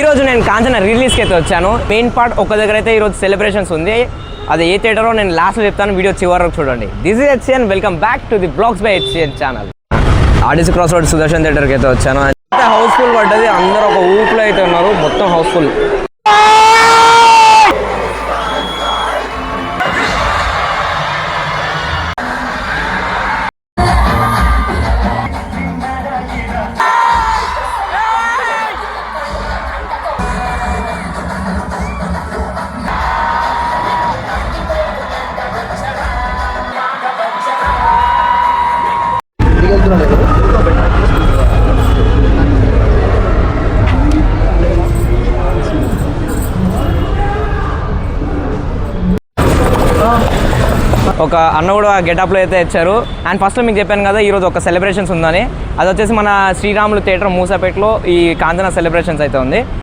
ఈరోజు నేను కాంచన రిలీజ్కి అయితే వచ్చాను. మెయిన్ పార్ట్ ఒక దగ్గర అయితే ఈరోజు సెలబ్రేషన్స్ ఉంది. అది ఏ థియేటరో నేను లాస్ట్లో చెప్తాను, వీడియో చివరకు చూడండి. This is HCN, welcome back to the blogs by HCN channel. RTC cross road Sudarshan థియేటర్కి అయితే వచ్చాను. హౌస్ఫుల్ పడ్డది, అందరూ ఒక ఊపులో అయితే ఉన్నారు, మొత్తం హౌస్ఫుల్. ఒక అన్న కూడా గెటప్లో అయితే ఇచ్చారు. అండ్ ఫస్ట్లో మీకు చెప్పాను కదా ఈరోజు ఒక సెలబ్రేషన్స్ ఉందని. అది వచ్చేసి మన శ్రీరాములు థియేటర్ మూసాపేటలో ఈ కాంచన సెలబ్రేషన్స్ అయితే ఉంది.